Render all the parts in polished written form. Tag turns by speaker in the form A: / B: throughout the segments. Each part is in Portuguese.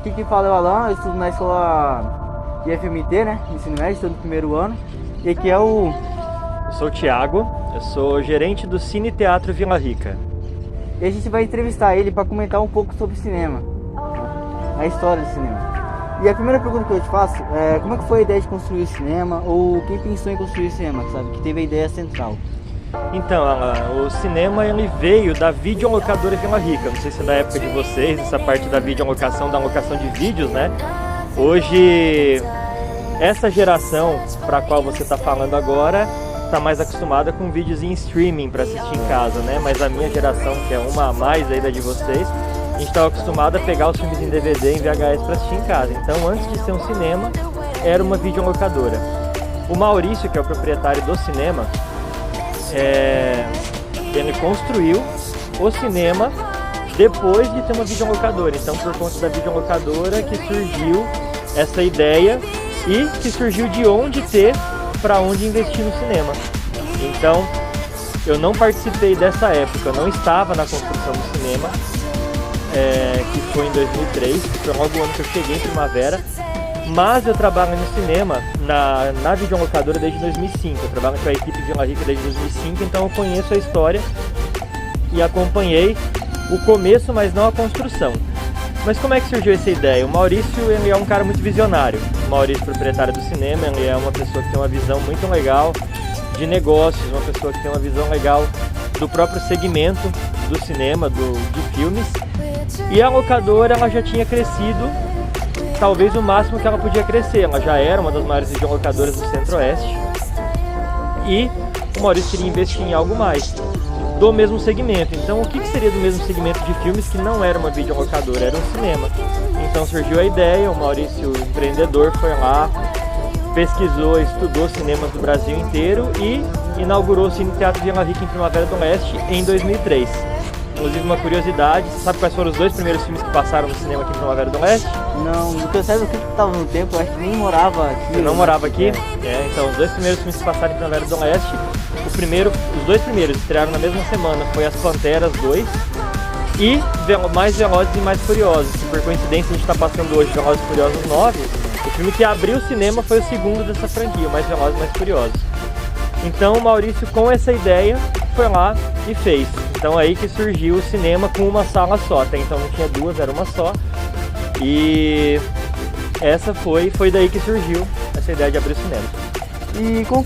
A: Aqui quem fala é o Alan, eu estudo na escola de FMT, né? Ensino médio, estou no primeiro ano. E aqui é o...
B: Eu sou o Thiago, eu sou gerente do Cine Teatro Vila Rica.
A: E a gente vai entrevistar ele para comentar um pouco sobre cinema, a história do cinema. E a primeira pergunta que eu te faço é como é que foi a ideia de construir o cinema, ou quem pensou em construir o cinema, sabe? Que teve a ideia central.
B: Então, Alan, o cinema ele veio da videolocadora Vila Rica. Não sei se é da época de vocês, essa parte da videolocação, da locação de vídeos, né? Hoje, essa geração para a qual você está falando agora está mais acostumada com vídeos em streaming para assistir em casa, né? Mas a minha geração, que é uma a mais aí da de vocês, a gente estava acostumado a pegar os filmes em DVD, em VHS para assistir em casa. Então, antes de ser um cinema, era uma videolocadora. O Maurício, que é o proprietário do cinema, ele construiu o cinema depois de ter uma videolocadora. Então, por conta da videolocadora que surgiu essa ideia e que surgiu de onde ter para onde investir no cinema. Então, eu não participei dessa época, eu não estava na construção do cinema, que foi em 2003, que foi logo o ano que eu cheguei em Primavera, mas eu trabalho no cinema, na videolocadora desde 2005, eu trabalho com a equipe Vila Rica desde 2005, então eu conheço a história e acompanhei o começo, mas não a construção. Mas como é que surgiu essa ideia? O Maurício, ele é um cara muito visionário. O Maurício, proprietário do cinema, ele é uma pessoa que tem uma visão muito legal de negócios, uma pessoa que tem uma visão legal do próprio segmento do cinema, de filmes. E a locadora, ela já tinha crescido, talvez o máximo que ela podia crescer. Ela já era uma das maiores videolocadoras do Centro-Oeste. E o Maurício queria investir em algo mais do mesmo segmento. Então, o que seria do mesmo segmento de filmes que não era uma videolocadora, era um cinema? Então surgiu a ideia, o Maurício, empreendedor, foi lá, pesquisou, estudou cinemas do Brasil inteiro e inaugurou o Cine Teatro Vila Rica em Primavera do Leste em 2003. Inclusive, uma curiosidade, você sabe quais foram os dois primeiros filmes que passaram no cinema aqui em Primavera do Leste?
A: Não, porque eu sei que estava no tempo, eu acho que nem morava aqui.
B: Você não morava aqui? Então, os dois primeiros filmes que passaram em Primavera do Leste, os dois primeiros estrearam na mesma semana, foi As Panteras 2 e Mais Velozes e Mais Furiosos. Por coincidência, a gente está passando hoje Velozes e Furiosos 9. O filme que abriu o cinema foi o segundo dessa franquia, Mais Velozes e Mais Furiosos. Então, o Maurício, com essa ideia, foi lá e fez. Então, aí que surgiu o cinema com uma sala só. Até então não tinha duas, era uma só. E essa foi daí que surgiu essa ideia de abrir o cinema.
A: E com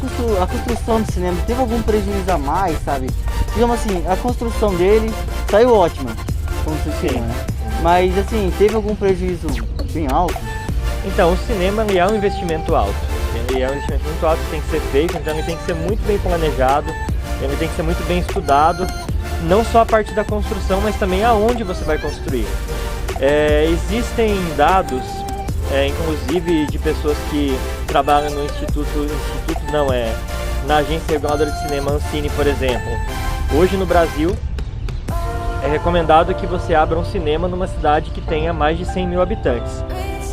A: a construção do cinema, teve algum prejuízo a mais, sabe? Digamos assim, a construção dele saiu ótima, como se chama, né? Mas assim, teve algum prejuízo bem alto?
B: Então, o cinema ele é um investimento alto. Ele é um investimento muito alto que tem que ser feito, então ele tem que ser muito bem planejado, ele tem que ser muito bem estudado, não só a parte da construção, mas também aonde você vai construir. Existem dados, inclusive de pessoas que trabalham no na Agência Reguladora de Cinema, Ancine, por exemplo. Hoje no Brasil é recomendado que você abra um cinema numa cidade que tenha mais de 100 mil habitantes.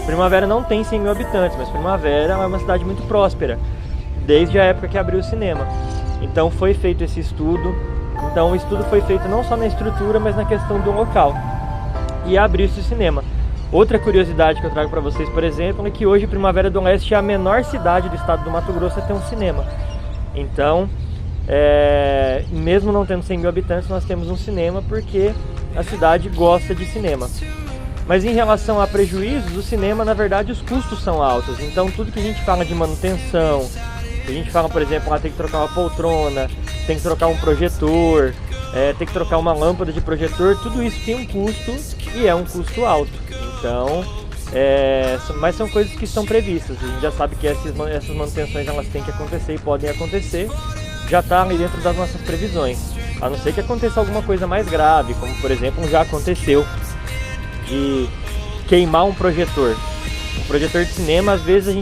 B: Primavera não tem 100 mil habitantes, mas Primavera é uma cidade muito próspera, desde a época que abriu o cinema. Então foi feito esse estudo, então o estudo foi feito não só na estrutura, mas na questão do local. E abriu-se o cinema. Outra curiosidade que eu trago para vocês, por exemplo, é que hoje Primavera do Leste é a menor cidade do estado do Mato Grosso a ter um cinema. Então, mesmo não tendo 100 mil habitantes, nós temos um cinema porque a cidade gosta de cinema. Mas em relação a prejuízos, o cinema, na verdade, os custos são altos. Então, tudo que a gente fala de manutenção, a gente fala, por exemplo, tem que trocar uma poltrona, tem que trocar um projetor, tem que trocar uma lâmpada de projetor, tudo isso tem um custo e é um custo alto. Então, mas são coisas que estão previstas. A gente já sabe que essas manutenções elas têm que acontecer e podem acontecer. Já está ali dentro das nossas previsões. A não ser que aconteça alguma coisa mais grave, como por exemplo já aconteceu de queimar um projetor. Um projetor de cinema, às vezes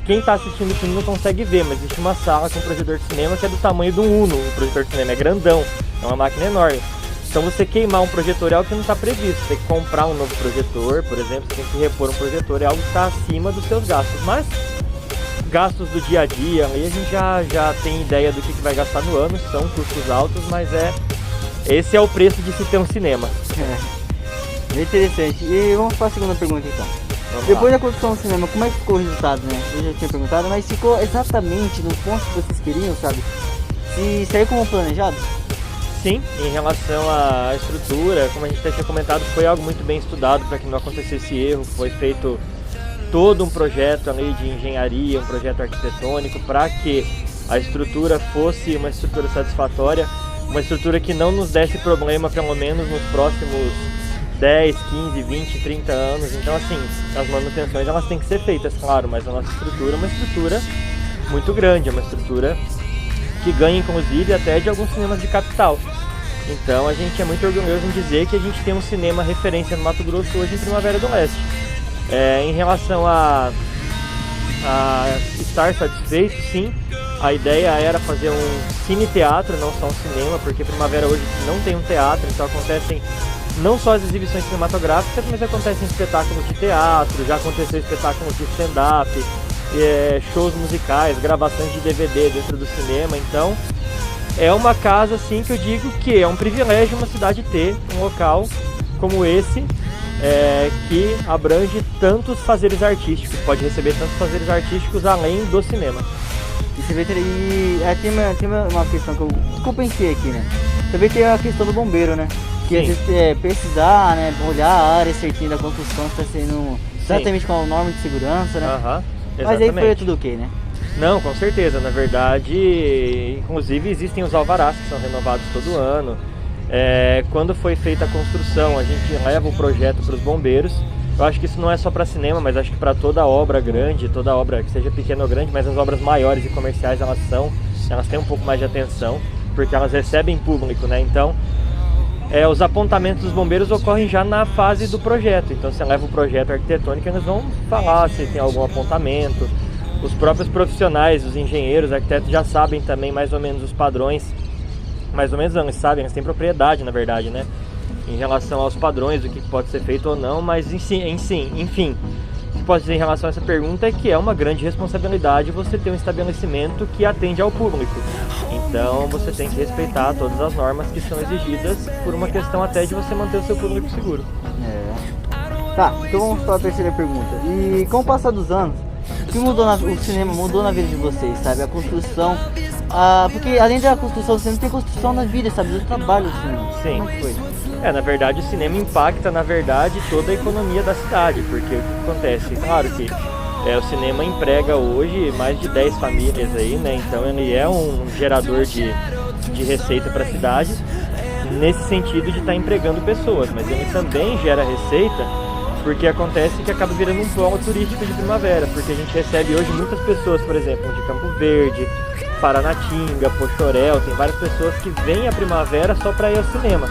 B: quem está assistindo o filme não consegue ver, mas existe uma sala com um projetor de cinema que é do tamanho do Uno. O projetor de cinema é grandão, é uma máquina enorme. Então você queimar um projetor é algo que não está previsto. Você tem que comprar um novo projetor, por exemplo, você tem que repor um projetor, é algo que está acima dos seus gastos. Mas gastos do dia a dia, aí a gente já tem ideia do que vai gastar no ano, são custos altos, mas esse é o preço de se ter um cinema.
A: É interessante. E vamos para a segunda pergunta então. Depois da construção do cinema, como é que ficou o resultado, né? Eu já tinha perguntado, mas ficou exatamente no ponto que vocês queriam, sabe? Se saiu como planejado?
B: Sim, em relação à estrutura, como a gente já tinha comentado, foi algo muito bem estudado para que não acontecesse erro. Foi feito todo um projeto ali de engenharia, um projeto arquitetônico, para que a estrutura fosse uma estrutura satisfatória, uma estrutura que não nos desse problema, pelo menos nos próximos 10, 15, 20, 30 anos. Então, assim, as manutenções elas têm que ser feitas, claro, mas a nossa estrutura é uma estrutura muito grande, é uma estrutura que ganha, inclusive, até de alguns cinemas de capital. Então, a gente é muito orgulhoso em dizer que a gente tem um cinema referência no Mato Grosso hoje em Primavera do Leste. Em relação a estar satisfeito, sim, a ideia era fazer um cine-teatro, não só um cinema, porque Primavera hoje não tem um teatro, então acontecem não só as exibições cinematográficas, mas acontecem espetáculos de teatro, já aconteceu espetáculos de stand-up, shows musicais, gravações de DVD dentro do cinema. Então é uma casa assim que eu digo que é um privilégio uma cidade ter um local como esse, que abrange tantos fazeres artísticos, pode receber tantos fazeres artísticos além do cinema.
A: E você vê, tem uma questão que eu pensei aqui, né? Também tem a questão do bombeiro, né? Que às vezes precisar, né, olhar a área certinha da construção, está sendo exatamente com a norma de segurança, né? Mas aí foi tudo ok, né?
B: Não, com certeza. Na verdade, inclusive existem os alvarás que são renovados todo ano. Quando foi feita a construção, a gente leva o projeto para os bombeiros. Eu acho que isso não é só para cinema, mas acho que para toda obra grande, toda obra que seja pequena ou grande, mas as obras maiores e comerciais elas têm um pouco mais de atenção, porque elas recebem público, né? Então, os apontamentos dos bombeiros ocorrem já na fase do projeto. Então, você leva o projeto arquitetônico, eles vão falar se tem algum apontamento. Os próprios profissionais, os engenheiros, arquitetos já sabem também mais ou menos os padrões. Mais ou menos não, eles sabem, eles têm propriedade, na verdade, né? Em relação aos padrões, do que pode ser feito ou não, mas enfim, o que posso dizer em relação a essa pergunta é que é uma grande responsabilidade você ter um estabelecimento que atende ao público. Então você tem que respeitar todas as normas que são exigidas por uma questão até de você manter o seu público seguro.
A: Tá, então vamos para a terceira pergunta. E com o passar dos anos, o que mudou o cinema mudou na vida de vocês, sabe? A construção, porque além da construção do cinema, tem construção na vida, sabe? Do trabalho do cinema.
B: Sim.
A: Como é que foi?
B: Na verdade, o cinema impacta, na verdade, toda a economia da cidade, porque o que acontece? Claro que o cinema emprega hoje mais de 10 famílias aí, né? Então ele é um gerador de receita para a cidade, nesse sentido de estar empregando pessoas, mas ele também gera receita, porque acontece que acaba virando um polo turístico de Primavera, porque a gente recebe hoje muitas pessoas, por exemplo, de Campo Verde, Paranatinga, Pochorel, tem várias pessoas que vêm à Primavera só para ir ao cinema.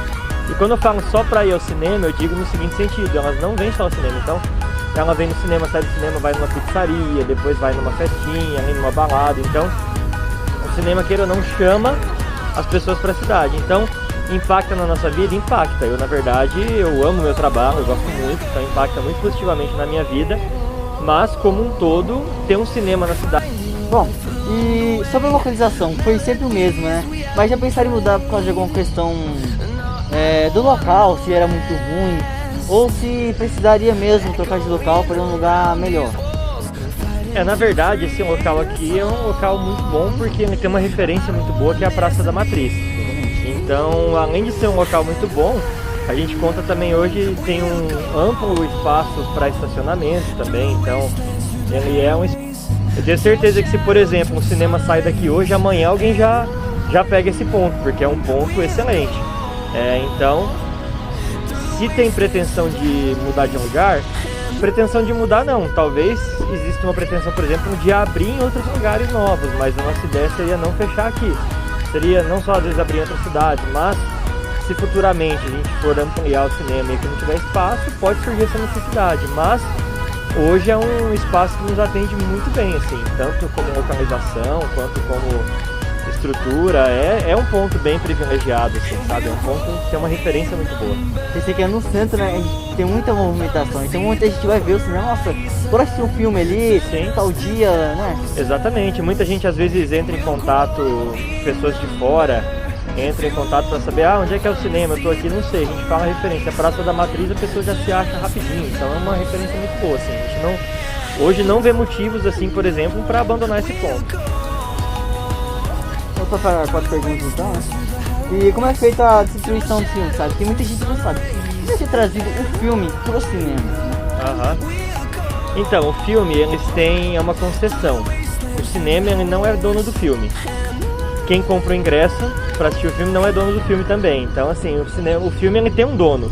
B: E quando eu falo só para ir ao cinema, eu digo no seguinte sentido, elas não vêm só ao cinema, então ela vem no cinema, sai do cinema, vai numa pizzaria, depois vai numa festinha, vem numa balada. Então o cinema, queira ou não, chama as pessoas para a cidade. Então impacta na nossa vida? Impacta. Eu, na verdade, eu amo meu trabalho, eu gosto muito, então impacta muito positivamente na minha vida. Mas como um todo, ter um cinema na cidade.
A: Bom, e sobre a localização, foi sempre o mesmo, né? Mas já pensaram em mudar por causa de alguma questão do local, se era muito ruim, ou se precisaria mesmo trocar de local para um lugar melhor?
B: Na verdade, esse local aqui é um local muito bom, porque ele tem uma referência muito boa, que é a Praça da Matriz. Então, além de ser um local muito bom, a gente conta também hoje, tem um amplo espaço para estacionamento também, então ele é um espaço. Eu tenho certeza que se, por exemplo, o cinema sai daqui hoje, amanhã alguém já pega esse ponto, porque é um ponto excelente. Então, se tem pretensão de mudar de lugar, pretensão de mudar não, talvez exista uma pretensão, por exemplo, de abrir em outros lugares novos, mas a nossa ideia seria não fechar aqui. Seria não só às vezes abrir em outra cidade, mas se futuramente a gente for ampliar o cinema e que não tiver espaço, pode surgir essa necessidade, mas hoje é um espaço que nos atende muito bem, assim, tanto como localização, quanto como estrutura, é um ponto bem privilegiado, assim, sabe? É um ponto que tem uma referência muito boa.
A: Esse aqui é no centro, né? A gente tem muita movimentação, então muita gente vai ver o cinema, nossa, bora assistir um filme ali, tal dia, né?
B: Exatamente, muita gente às vezes entra em contato, pessoas de fora, entra em contato para saber, onde é que é o cinema, eu tô aqui, não sei, a gente fala a referência, a Praça da Matriz, a pessoa já se acha rapidinho, então é uma referência muito boa, assim, a gente hoje não vê motivos, assim, por exemplo, para abandonar esse ponto.
A: Vou passar 4 perguntas então, né? E como é feita a distribuição do filme, sabe? Tem muita gente que não sabe. Como é que é trazido o filme pro cinema? Né?
B: Então, o filme, é uma concessão. O cinema, ele não é dono do filme. Quem compra o ingresso para assistir o filme não é dono do filme também. Então, assim, o filme, ele tem um dono.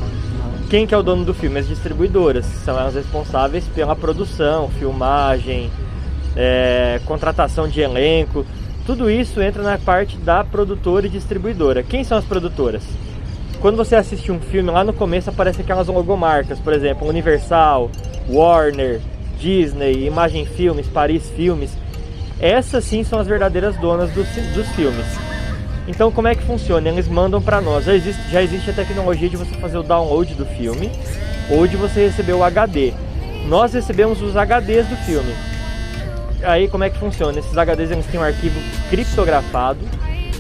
B: Quem que é o dono do filme? As distribuidoras. São elas responsáveis pela produção, filmagem, contratação de elenco. Tudo isso entra na parte da produtora e distribuidora. Quem são as produtoras? Quando você assiste um filme, lá no começo aparecem aquelas logomarcas, por exemplo, Universal, Warner, Disney, Imagem Filmes, Paris Filmes. Essas sim são as verdadeiras donas dos filmes. Então como é que funciona? Eles mandam para nós. Já existe a tecnologia de você fazer o download do filme ou de você receber o HD. Nós recebemos os HDs do filme. Aí como é que funciona? Esses HDs eles têm um arquivo criptografado,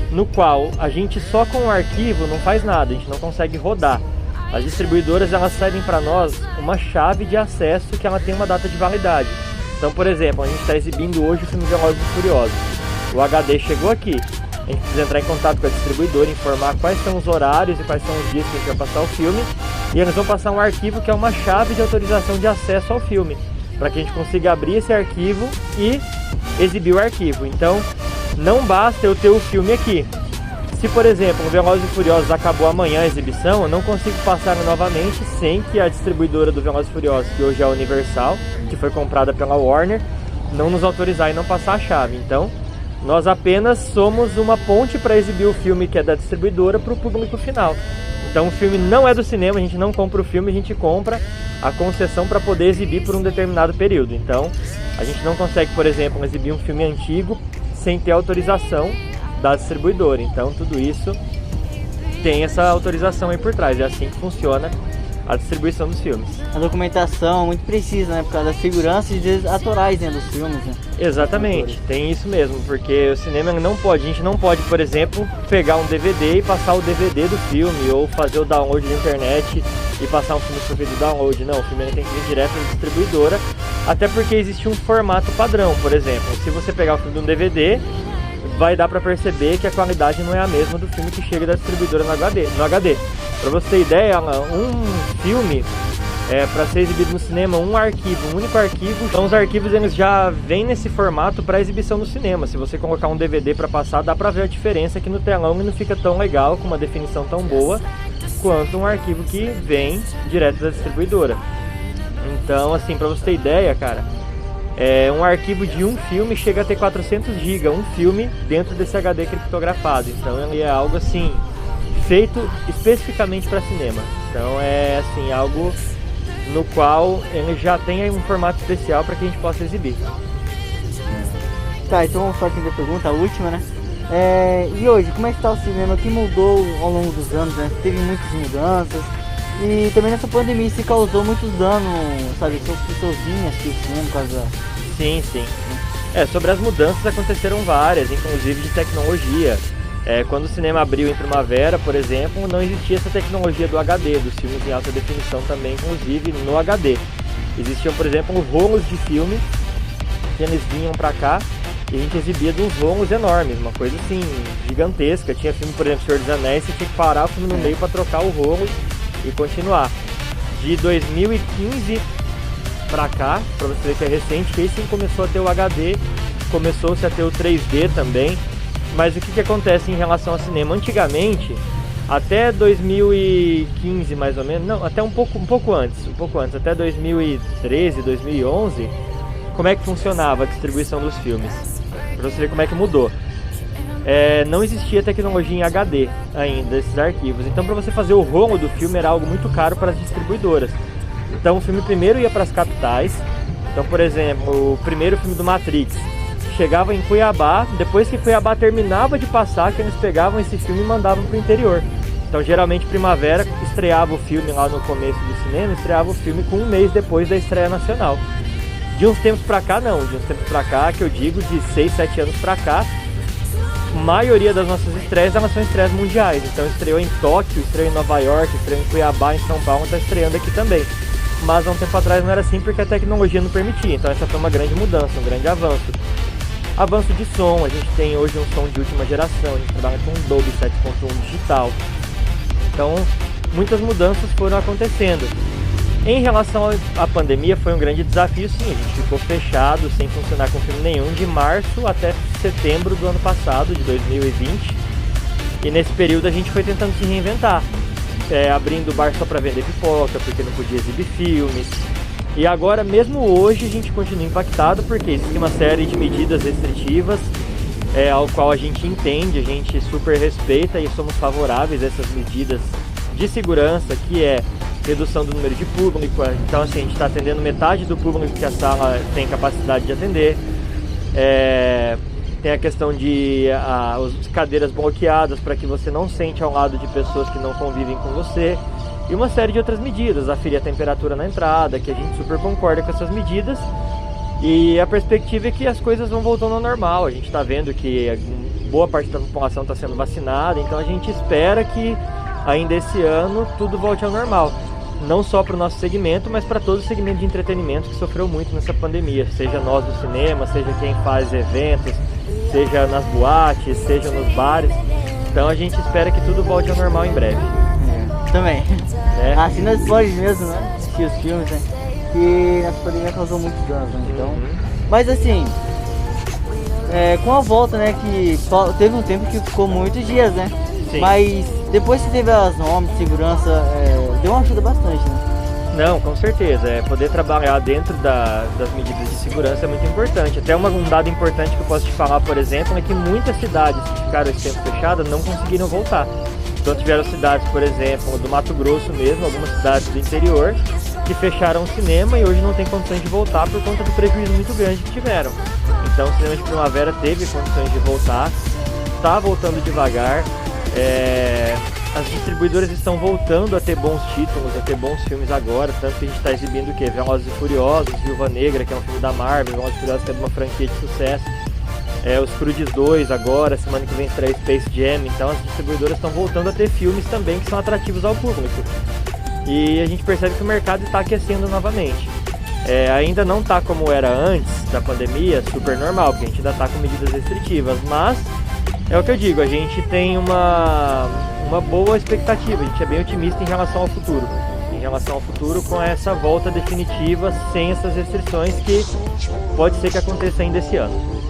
B: no qual a gente só com o arquivo não faz nada, a gente não consegue rodar. As distribuidoras elas cedem para nós uma chave de acesso que ela tem uma data de validade. Então, por exemplo, a gente está exibindo hoje o filme Velozes e Furiosos. O HD chegou aqui, a gente precisa entrar em contato com a distribuidora, informar quais são os horários e quais são os dias que a gente vai passar o filme, e eles vão passar um arquivo que é uma chave de autorização de acesso ao filme, para que a gente consiga abrir esse arquivo e exibir o arquivo. Então, não basta eu ter o filme aqui. Se, por exemplo, o Velozes e Furiosos acabou amanhã a exibição, eu não consigo passar novamente sem que a distribuidora do Velozes e Furiosos, que hoje é a Universal, que foi comprada pela Warner, não nos autorizar e não passar a chave. Então, nós apenas somos uma ponte para exibir o filme que é da distribuidora para o público final. Então, o filme não é do cinema, a gente não compra o filme, a gente compra a concessão para poder exibir por um determinado período. Então, a gente não consegue, por exemplo, exibir um filme antigo sem ter autorização da distribuidora. Então, tudo isso tem essa autorização aí por trás. É assim que funciona a distribuição dos filmes.
A: A documentação é muito precisa, né? Por causa da segurança e dos autorais, né, dos filmes, né?
B: Exatamente, tem isso mesmo, porque o cinema não pode, a gente não pode, por exemplo, pegar um DVD e passar o DVD do filme, ou fazer o download na internet e passar um filme por via do download. Não, o filme tem que vir direto da distribuidora, até porque existe um formato padrão. Por exemplo, se você pegar o filme de um DVD, vai dar para perceber que a qualidade não é a mesma do filme que chega da distribuidora no HD. Para você ter ideia, um filme para ser exibido no cinema, um único arquivo. Então os arquivos eles já vêm nesse formato para exibição no cinema. Se você colocar um DVD para passar, dá para ver a diferença que no telão ele não fica tão legal, com uma definição tão boa, quanto um arquivo que vem direto da distribuidora. Então, assim, para você ter ideia, cara, um arquivo de um filme chega a ter 400 GB, um filme dentro desse HD criptografado. Então ele é algo assim, feito especificamente para cinema. Então é assim, algo no qual ele já tem um formato especial para que a gente possa exibir.
A: Tá, então vamos fazer a pergunta, a última, né? E hoje, como é que está o cinema? O que mudou ao longo dos anos, né? Teve muitas mudanças. E também nessa pandemia se causou muitos danos, sabe? As pessoas vinham assistir o cinema por causa...
B: Sim. Sobre as mudanças aconteceram várias, inclusive de tecnologia. Quando o cinema abriu em Primavera, por exemplo, não existia essa tecnologia do HD, dos filmes em alta definição também, inclusive no HD. Existiam, por exemplo, rolos de filme, que eles vinham pra cá e a gente exibia de uns rolos enormes, uma coisa assim, gigantesca. Tinha filme, por exemplo, Senhor dos Anéis, você tinha que parar o filme no meio para trocar o rolo e continuar. De 2015 pra cá, pra você ver que é recente, que aí sim começou a ter o HD, começou-se a ter o 3D também. Mas o que acontece em relação ao cinema? Antigamente, até 2015 mais ou menos, não, até um pouco antes, até 2013, 2011, como é que funcionava a distribuição dos filmes? Pra você ver como é que mudou. Não existia tecnologia em HD ainda, esses arquivos. Então, para você fazer o rolo do filme era algo muito caro para as distribuidoras. Então, o filme primeiro ia para as capitais. Então, por exemplo, o primeiro filme do Matrix chegava em Cuiabá. Depois que Cuiabá terminava de passar, que eles pegavam esse filme e mandavam para o interior. Então, geralmente, Primavera estreava o filme lá no começo do cinema, estreava o filme com um mês depois da estreia nacional. De uns tempos para cá, não. De uns tempos para cá, que eu digo de 6, 7 anos para cá, maioria das nossas estreias, elas são estreias mundiais. Então estreou em Tóquio, estreou em Nova York, estreou em Cuiabá, em São Paulo, está estreando aqui também. Mas há um tempo atrás não era assim porque a tecnologia não permitia. Então essa foi uma grande mudança, um grande avanço. Avanço de som, a gente tem hoje um som de última geração, a gente trabalha com Dolby 7.1 digital. Então muitas mudanças foram acontecendo. Em relação à pandemia, foi um grande desafio, sim. A gente ficou fechado, sem funcionar com filme nenhum, de março até setembro do ano passado, de 2020. E nesse período a gente foi tentando se reinventar, abrindo bar só para vender pipoca, porque não podia exibir filmes. E agora, mesmo hoje, a gente continua impactado, porque existe uma série de medidas restritivas, ao qual a gente entende, a gente super respeita e somos favoráveis a essas medidas de segurança, que é redução do número de público. Então assim, a gente está atendendo metade do público que a sala tem capacidade de atender. Tem a questão de as cadeiras bloqueadas para que você não sente ao lado de pessoas que não convivem com você. E uma série de outras medidas, aferir a temperatura na entrada, que a gente super concorda com essas medidas. E a perspectiva é que as coisas vão voltando ao normal. A gente está vendo que boa parte da população está sendo vacinada, então a gente espera que ainda esse ano tudo volte ao normal. Não só para o nosso segmento, mas para todo o segmento de entretenimento que sofreu muito nessa pandemia. Seja nós do cinema, seja quem faz eventos, seja nas boates, seja nos bares. Então a gente espera que tudo volte ao normal em breve.
A: Também. Assim nós pode mesmo, né? Assistir os filmes, né? Que nessa pandemia causou muitos danos, né? Então. Mas assim, com a volta, né? Que teve um tempo que ficou muitos dias, né? Sim. Mas depois que teve as normas de segurança, deu uma ajuda bastante, né?
B: Não, com certeza. Poder trabalhar dentro das medidas de segurança é muito importante. Até um dado importante que eu posso te falar, por exemplo, é que muitas cidades que ficaram esse tempo fechadas não conseguiram voltar. Então tiveram cidades, por exemplo, do Mato Grosso mesmo, algumas cidades do interior, que fecharam o cinema e hoje não tem condições de voltar por conta do prejuízo muito grande que tiveram. Então o Cinema de Primavera teve condições de voltar, está voltando devagar. As distribuidoras estão voltando a ter bons títulos, a ter bons filmes agora, tanto que a gente está exibindo o quê? Velozes e Furiosos, Viúva Negra, que é um filme da Marvel, Velozes e Furiosos, que é de uma franquia de sucesso, os Croods 2 agora, semana que vem estreia Space Jam. Então as distribuidoras estão voltando a ter filmes também que são atrativos ao público. E a gente percebe que o mercado está aquecendo novamente. Ainda não está como era antes da pandemia, super normal, porque a gente ainda está com medidas restritivas, mas é o que eu digo, a gente tem uma boa expectativa, a gente é bem otimista em relação ao futuro. Em relação ao futuro, com essa volta definitiva, sem essas restrições, que pode ser que aconteça ainda esse ano.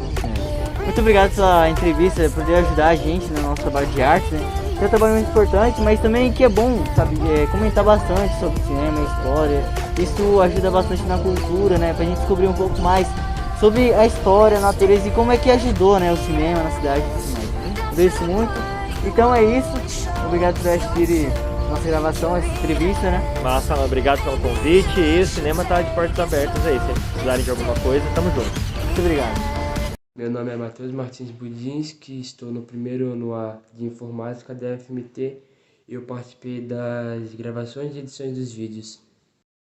A: Muito obrigado pela entrevista, por poder ajudar a gente no nosso trabalho de arte, né? É um trabalho muito importante, mas também que é bom, sabe, comentar bastante sobre cinema, história. Isso ajuda bastante na cultura, né? Pra gente descobrir um pouco mais sobre a história, a natureza e como é que ajudou, né, o cinema na cidade e tudo mais. Agradeço muito. Então é isso. Obrigado por assistir nossa gravação, essa entrevista, né?
B: Massa, obrigado pelo convite. E o cinema tá de portas abertas aí. Se precisarem de alguma coisa, tamo junto.
A: Muito obrigado.
C: Meu nome é Matheus Martins Budinski, estou no primeiro ano A de Informática da FMT e eu participei das gravações e edições dos vídeos.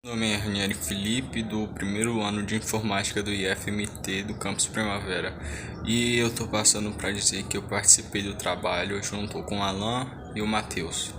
D: Meu nome é Ranieri Felipe, do primeiro ano de Informática do IFMT do Campus Primavera. E eu tô passando para dizer que eu participei do trabalho junto com o Alan e o Matheus.